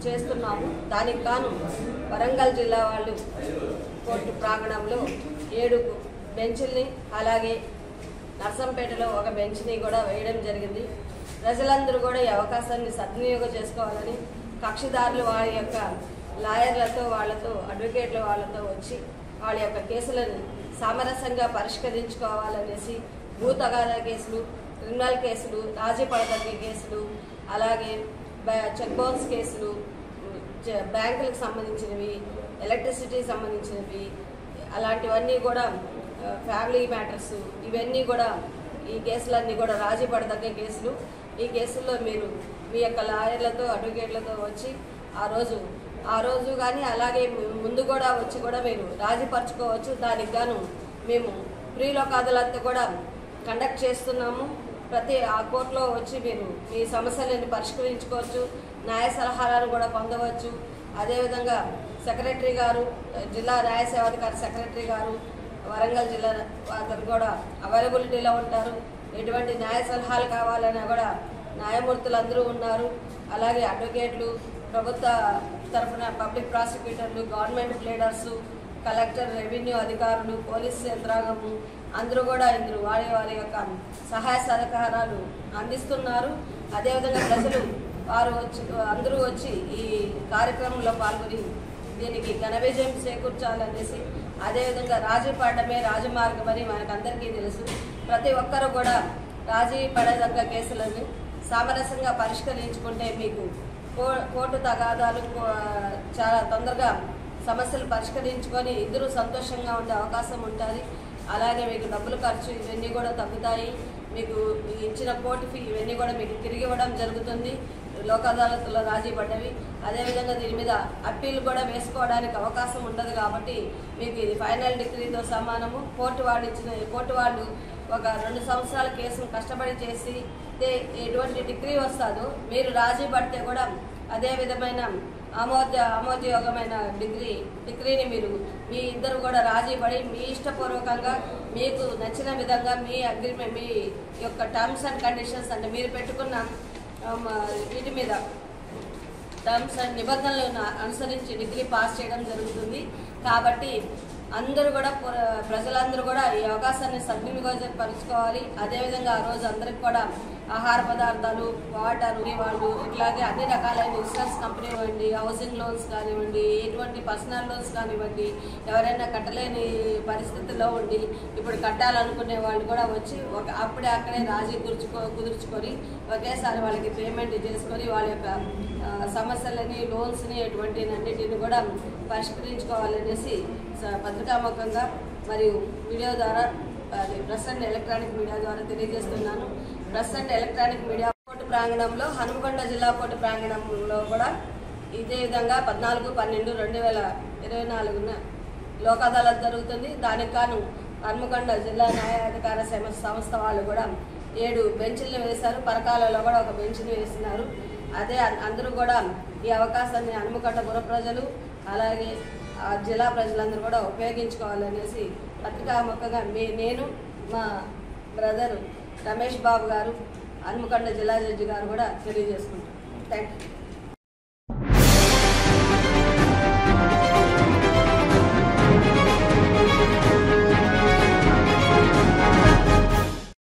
చేస్తున్నాము. దానికి గాను వరంగల్ జిల్లా వాళ్ళు కోర్టు ప్రాంగణంలో 7 బెంచ్ల్ని అలాగే నర్సంపేటలో ఒక బెంచ్ని కూడా వేయడం జరిగింది. ప్రజలందరూ కూడా ఈ అవకాశాన్ని సద్వినియోగం చేసుకోవాలని కక్షిదారులు వారి యొక్క లాయర్లతో వాళ్ళతో అడ్వకేట్ల వాళ్ళతో వచ్చి వాళ్ళ యొక్క కేసులను సామరస్యంగా పరిష్కరించుకోవాలనేసి భూ తగాదా కేసులు, క్రిమినల్ కేసులు, రాజీ పడదగ్గ కేసులు, అలాగే చెక్ బౌన్స్ కేసులు, బ్యాంకులకు సంబంధించినవి, ఎలక్ట్రిసిటీకి సంబంధించినవి, అలాంటివన్నీ కూడా ఫ్యామిలీ మ్యాటర్స్, ఇవన్నీ కూడా ఈ కేసులన్నీ కూడా రాజీ పడదగ్గ కేసులు. ఈ కేసుల్లో మీరు మీ యొక్క లాయర్లతో అడ్వకేట్లతో వచ్చి ఆ రోజు కానీ అలాగే ముందు కూడా వచ్చి కూడా మీరు రాజీపరచుకోవచ్చు. దానికి గాను మేము ప్రీ లోక్ అదాలత్ కూడా కండక్ట్ చేస్తున్నాము. ప్రతి ఆ కోర్టులో వచ్చి మీరు మీ సమస్యలను పరిష్కరించుకోవచ్చు, న్యాయ సలహాలను కూడా పొందవచ్చు. అదేవిధంగా సెక్రటరీ గారు, జిల్లా న్యాయ సేవాధికారి సెక్రటరీ గారు వరంగల్ జిల్లా అతను కూడా అవైలబిలిటీలో ఉంటారు. ఎటువంటి న్యాయ సలహాలు కావాలన్నా కూడా న్యాయమూర్తులు అందరూ ఉన్నారు. అలాగే అడ్వకేట్లు, ప్రభుత్వ తరఫున పబ్లిక్ ప్రాసిక్యూటర్లు, గవర్నమెంట్ ప్లేడర్సు, కలెక్టర్, రెవెన్యూ అధికారులు, పోలీస్ యంత్రాంగము అందరూ కూడా ఇందులో వారి యొక్క సహాయ సహకారాలు అందిస్తున్నారు. అదేవిధంగా ప్రజలు అందరూ వచ్చి ఈ కార్యక్రమంలో పాల్గొని దీనికి ఘన విజయం చేకూర్చాలనేసి, అదేవిధంగా రాజీ పడడమే రాజమార్గం అని మనకందరికీ తెలుసు. ప్రతి ఒక్కరూ కూడా రాజీ పడదగ్గ కేసులను సామరస్యంగా పరిష్కరించుకుంటే మీకు కోర్టు తగాదాలు చాలా తొందరగా సమస్యలు పరిష్కరించుకొని ఇద్దరు సంతోషంగా ఉండే అవకాశం ఉంటుంది. అలాగే మీకు డబ్బులు ఖర్చు ఇవన్నీ కూడా తగ్గుతాయి. మీకు ఇచ్చిన కోర్టు ఫీ ఇవన్నీ కూడా మీకు తిరిగి ఇవ్వడం జరుగుతుంది లోక్ అదాలత్లో రాజీ పడ్డవి. అదేవిధంగా దీని మీద అప్పీల్ కూడా వేసుకోవడానికి అవకాశం ఉండదు కాబట్టి మీకు ఇది ఫైనల్ డిగ్రీతో సమానము. కోర్టు వాళ్ళు ఒక 2 సంవత్సరాల కేసును కష్టపడి చేసి ఎటువంటి డిగ్రీ వస్తుందో మీరు రాజీ పడితే కూడా అదే విధమైన ఆమోదయోగమైన డిగ్రీని మీరు మీ ఇద్దరు కూడా రాజీ పడి మీ ఇష్టపూర్వకంగా మీకు నచ్చిన విధంగా మీ అగ్రిమెంట్, మీ యొక్క టర్మ్స్ అండ్ కండిషన్స్ అంటే మీరు పెట్టుకున్న వీటి మీద టర్మ్స్ అండ్ నిబంధనలను అనుసరించి డిగ్రీ పాస్ చేయడం జరుగుతుంది. కాబట్టి అందరూ కూడా ప్రజలందరూ కూడా ఈ అవకాశాన్ని సద్వినియోగపరుచుకోవాలి. అదేవిధంగా ఆ రోజు అందరికి కూడా ఆహార పదార్థాలు, వాటర్, వాళ్ళు ఇట్లాగే అన్ని రకాలైన ఇన్సూరెన్స్ కంపెనీ ఇవ్వండి, హౌసింగ్ లోన్స్ కానివ్వండి, ఎటువంటి పర్సనల్ లోన్స్ కానివ్వండి, ఎవరైనా కట్టలేని పరిస్థితుల్లో ఉండి ఇప్పుడు కట్టాలనుకునే వాళ్ళు కూడా వచ్చి అక్కడే రాజీ కుదుర్చుకొని ఒకేసారి వాళ్ళకి పేమెంట్ చేసుకొని వాళ్ళ యొక్క సమస్యలని, లోన్స్ని ఎటువంటి అన్నిటిని కూడా పరిష్కరించుకోవాలనేసి పత్రికాముఖంగా మరియు వీడియో ద్వారా ప్రెస్ అండ్ ఎలక్ట్రానిక్ మీడియా ద్వారా తెలియజేస్తున్నాను. Press and electronic media court ప్రాంగణంలో హనుమకొండ జిల్లా కోర్టు ప్రాంగణంలో కూడా ఇదే విధంగా 14/12/2024 లోక్ అదాలత్ జరుగుతుంది. దానికి గాను హనుమకొండ జిల్లా న్యాయాధికార సంస్థ వాళ్ళు కూడా 7 బెంచ్లను వేశారు. పరకాలలో కూడా ఒక బెంచ్ని వేస్తున్నారు. అదే అందరూ కూడా ఈ అవకాశాన్ని హనుమకొండ పుర ప్రజలు అలాగే జిల్లా ప్రజలందరూ కూడా ఉపయోగించుకోవాలనేసి పత్రికాముఖంగా నేను మా బ్రదర్ రమేష్ బాబు గారు, హనుమకొండ జిల్లా జడ్జి గారు కూడా తెలియజేసుకుంటాం. Thank you.